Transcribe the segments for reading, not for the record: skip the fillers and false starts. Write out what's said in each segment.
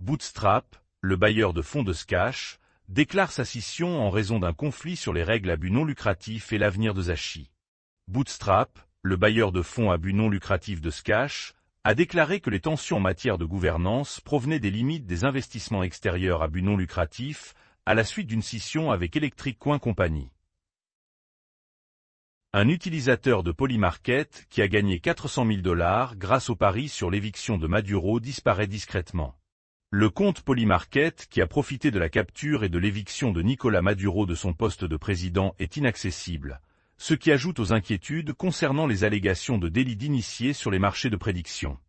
Bootstrap, le bailleur de fonds de Scash, déclare sa scission en raison d'un conflit sur les règles à but non lucratif et l'avenir de Zashi. Bootstrap, le bailleur de fonds à but non lucratif de Scash, a déclaré que les tensions en matière de gouvernance provenaient des limites des investissements extérieurs à but non lucratif, à la suite d'une scission avec Electric Coin Company. Un utilisateur de Polymarket qui a gagné 400 000 $ grâce au pari sur l'éviction de Maduro disparaît discrètement. Le compte Polymarket qui a profité de la capture et de l'éviction de Nicolas Maduro de son poste de président est inaccessible, ce qui ajoute aux inquiétudes concernant les allégations de délit d'initié sur les marchés de prédiction.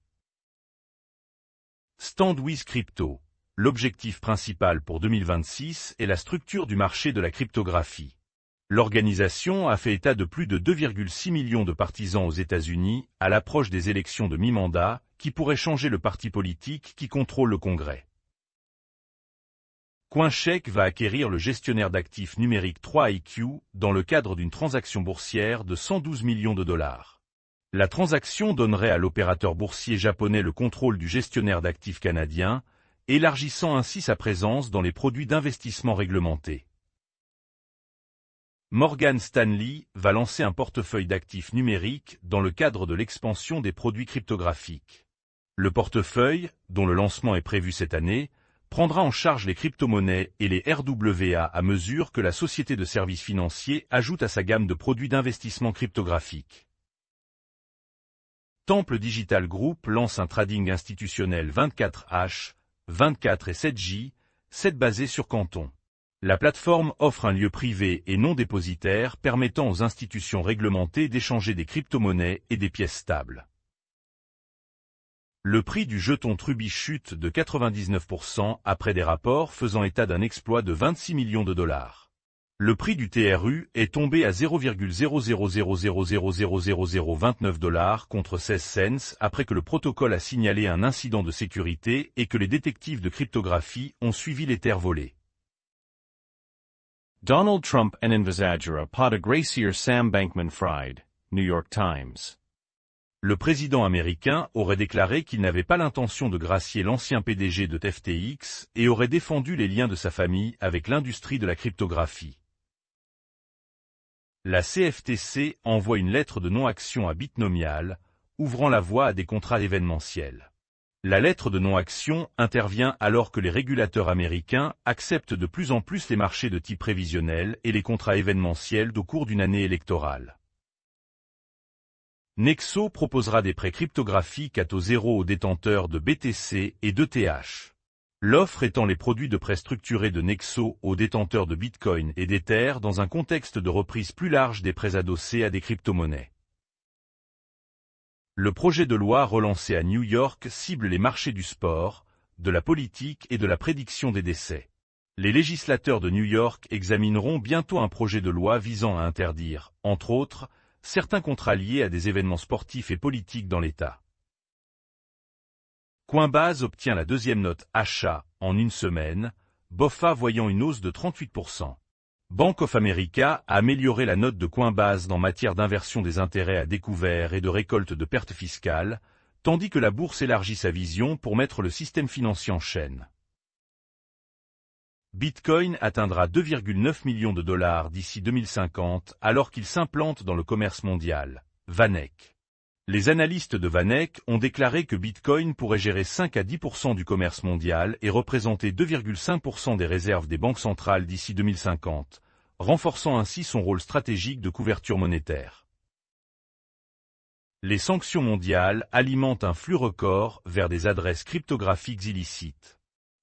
Standwiz Crypto. L'objectif principal pour 2026 est la structure du marché de la cryptographie. L'organisation a fait état de plus de 2,6 millions de partisans aux États-Unis à l'approche des élections de mi-mandat qui pourraient changer le parti politique qui contrôle le Congrès. CoinCheck va acquérir le gestionnaire d'actifs numériques 3iQ dans le cadre d'une transaction boursière de 112 millions de $. La transaction donnerait à l'opérateur boursier japonais le contrôle du gestionnaire d'actifs canadien, élargissant ainsi sa présence dans les produits d'investissement réglementés. Morgan Stanley va lancer un portefeuille d'actifs numériques dans le cadre de l'expansion des produits cryptographiques. Le portefeuille, dont le lancement est prévu cette année, prendra en charge les crypto-monnaies et les RWA à mesure que la société de services financiers ajoute à sa gamme de produits d'investissement cryptographiques. Temple Digital Group lance un trading institutionnel 24H, 24 et 7J, 7 basé sur Canton. La plateforme offre un lieu privé et non dépositaire permettant aux institutions réglementées d'échanger des crypto-monnaies et des pièces stables. Le prix du jeton Truby chute de 99% après des rapports faisant état d'un exploit de 26 millions de $. Le prix du TRU est tombé à 0,0000000029 $ contre 16 cents après que le protocole a signalé un incident de sécurité et que les détectives de cryptographie ont suivi l'Ether volé. Donald Trump and Investagera pot a Gracier Sam Bankman-Fried, New York Times. Le président américain aurait déclaré qu'il n'avait pas l'intention de gracier l'ancien PDG de FTX et aurait défendu les liens de sa famille avec l'industrie de la cryptographie. La CFTC envoie une lettre de non-action à Bitnomial, ouvrant la voie à des contrats événementiels. La lettre de non-action intervient alors que les régulateurs américains acceptent de plus en plus les marchés de type prévisionnel et les contrats événementiels au cours d'une année électorale. Nexo proposera des prêts cryptographiques à taux zéro aux détenteurs de BTC et d'ETH. L'offre étend les produits de prêts structurés de Nexo aux détenteurs de Bitcoin et d'Ether dans un contexte de reprise plus large des prêts adossés à des crypto-monnaies. Le projet de loi relancé à New York cible les marchés du sport, de la politique et de la prédiction des décès. Les législateurs de New York examineront bientôt un projet de loi visant à interdire, entre autres, certains contrats liés à des événements sportifs et politiques dans l'État. Coinbase obtient la deuxième note achat en une semaine, BofA voyant une hausse de 38%. Bank of America a amélioré la note de Coinbase en matière d'inversion des intérêts à découvert et de récolte de pertes fiscales, tandis que la bourse élargit sa vision pour mettre le système financier en chaîne. Bitcoin atteindra 2,9 millions de $ d'ici 2050 alors qu'il s'implante dans le commerce mondial. VanEck. Les analystes de VanEck ont déclaré que Bitcoin pourrait gérer 5 à 10% du commerce mondial et représenter 2,5% des réserves des banques centrales d'ici 2050, renforçant ainsi son rôle stratégique de couverture monétaire. Les sanctions mondiales alimentent un flux record vers des adresses cryptographiques illicites.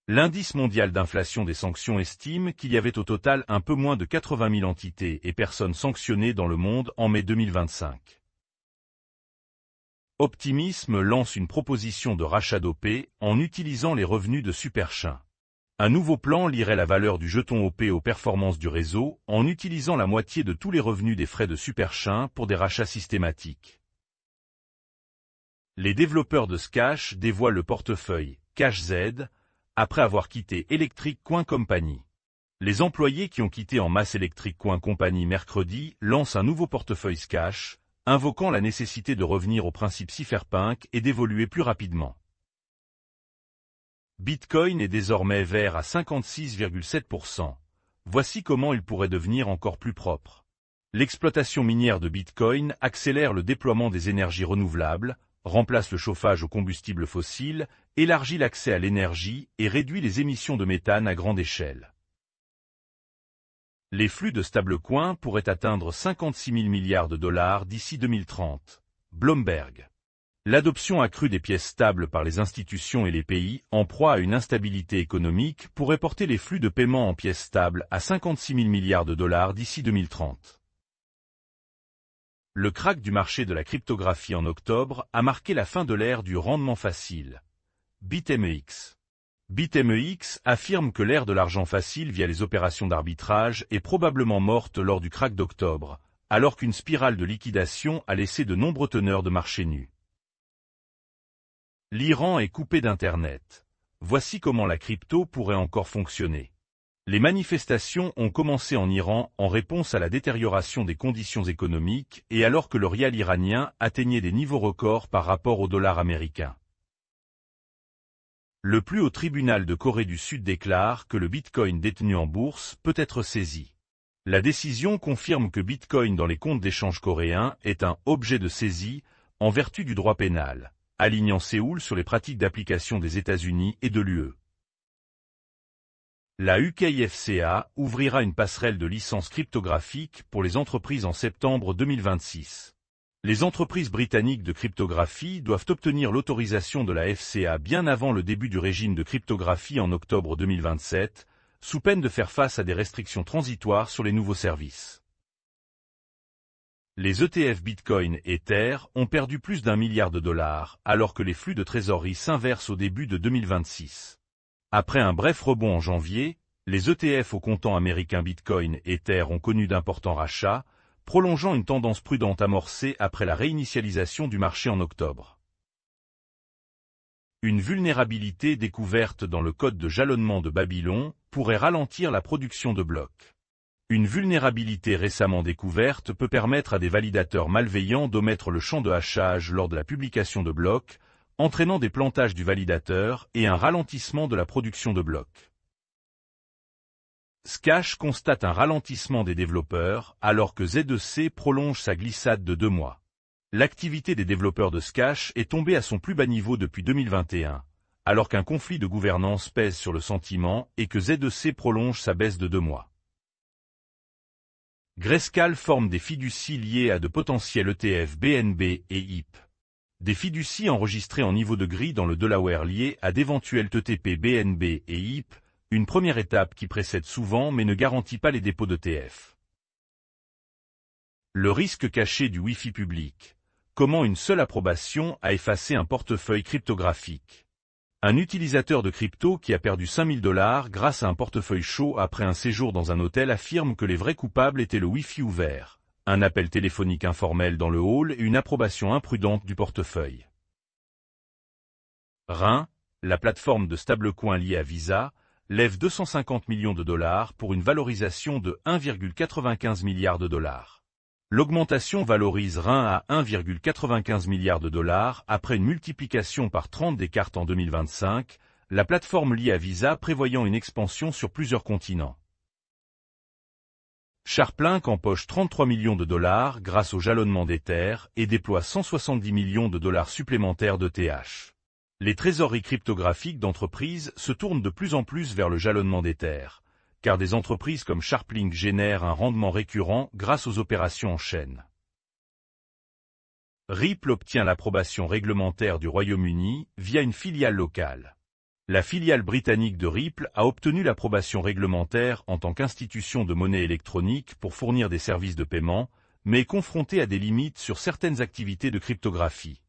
L'indice mondial d'inflation des sanctions estime qu'il y avait au total un peu moins de 80 000 entités et personnes sanctionnées dans le monde en mai 2025. Optimism lance une proposition de rachat d'OP en utilisant les revenus de Superchain. Un nouveau plan lierait la valeur du jeton OP aux performances du réseau en utilisant la moitié de tous les revenus des frais de Superchain pour des rachats systématiques. Les développeurs de Scash dévoilent le portefeuille CashZ après avoir quitté Electric Coin Company. Les employés qui ont quitté en masse Electric Coin Company mercredi lancent un nouveau portefeuille Scash, invoquant la nécessité de revenir au principe cypherpunk et d'évoluer plus rapidement. Bitcoin est désormais vert à 56,7%. Voici comment il pourrait devenir encore plus propre. L'exploitation minière de Bitcoin accélère le déploiement des énergies renouvelables, remplace le chauffage aux combustibles fossiles, élargit l'accès à l'énergie et réduit les émissions de méthane à grande échelle. Les flux de stablecoins pourraient atteindre 56 000 milliards de dollars d'ici 2030. Bloomberg. L'adoption accrue des pièces stables par les institutions et les pays en proie à une instabilité économique pourrait porter les flux de paiement en pièces stables à 56 000 milliards de dollars d'ici 2030. Le krach du marché de la cryptographie en octobre a marqué la fin de l'ère du rendement facile. BitMEX. BitMEX affirme que l'ère de l'argent facile via les opérations d'arbitrage est probablement morte lors du krach d'octobre, alors qu'une spirale de liquidation a laissé de nombreux teneurs de marché nus. L'Iran est coupé d'Internet. Voici comment la crypto pourrait encore fonctionner. Les manifestations ont commencé en Iran en réponse à la détérioration des conditions économiques et alors que le rial iranien atteignait des niveaux records par rapport au dollar américain. Le plus haut tribunal de Corée du Sud déclare que le Bitcoin détenu en bourse peut être saisi. La décision confirme que Bitcoin dans les comptes d'échange coréens est un objet de saisie en vertu du droit pénal, alignant Séoul sur les pratiques d'application des États-Unis et de l'UE. La UKFCA ouvrira une passerelle de licences cryptographiques pour les entreprises en septembre 2026. Les entreprises britanniques de cryptographie doivent obtenir l'autorisation de la FCA bien avant le début du régime de cryptographie en octobre 2027, sous peine de faire face à des restrictions transitoires sur les nouveaux services. Les ETF Bitcoin et Ether ont perdu plus d'1 milliard de dollars, alors que les flux de trésorerie s'inversent au début de 2026. Après un bref rebond en janvier, les ETF au comptant américain Bitcoin et Ether ont connu d'importants rachats, prolongeant une tendance prudente amorcée après la réinitialisation du marché en octobre. Une vulnérabilité découverte dans le code de jalonnement de Babylon pourrait ralentir la production de blocs. Une vulnérabilité récemment découverte peut permettre à des validateurs malveillants d'omettre le champ de hachage lors de la publication de blocs, entraînant des plantages du validateur et un ralentissement de la production de blocs. Scash constate un ralentissement des développeurs alors que Z2C prolonge sa glissade de 2 mois. L'activité des développeurs de Scash est tombée à son plus bas niveau depuis 2021, alors qu'un conflit de gouvernance pèse sur le sentiment et que Z2C prolonge sa baisse de 2 mois. Grayscale forme des fiducies liées à de potentiels ETF BNB et HIP. Des fiducies enregistrées en niveau de gris dans le Delaware liées à d'éventuels TTP BNB et HIP, une première étape qui précède souvent mais ne garantit pas les dépôts d'ETF. Le risque caché du Wi-Fi public. Comment une seule approbation a effacé un portefeuille cryptographique. Un utilisateur de crypto qui a perdu 5 000 $ grâce à un portefeuille chaud après un séjour dans un hôtel affirme que les vrais coupables étaient le Wi-Fi ouvert, un appel téléphonique informel dans le hall et une approbation imprudente du portefeuille. RIN, la plateforme de stablecoin liée à Visa, lève 250 millions de dollars pour une valorisation de 1,95 milliard de dollars. L'augmentation valorise RIN à 1,95 milliard de dollars après une multiplication par 30 des cartes en 2025, la plateforme liée à Visa prévoyant une expansion sur plusieurs continents. Sharplink empoche 33 millions de dollars grâce au jalonnement d'Ether et déploie 170 millions de dollars supplémentaires d'ETH. Les trésoreries cryptographiques d'entreprises se tournent de plus en plus vers le jalonnement d'Ether, car des entreprises comme Sharplink génèrent un rendement récurrent grâce aux opérations en chaîne. Ripple obtient l'approbation réglementaire du Royaume-Uni via une filiale locale. La filiale britannique de Ripple a obtenu l'approbation réglementaire en tant qu'institution de monnaie électronique pour fournir des services de paiement, mais est confrontée à des limites sur certaines activités de cryptographie.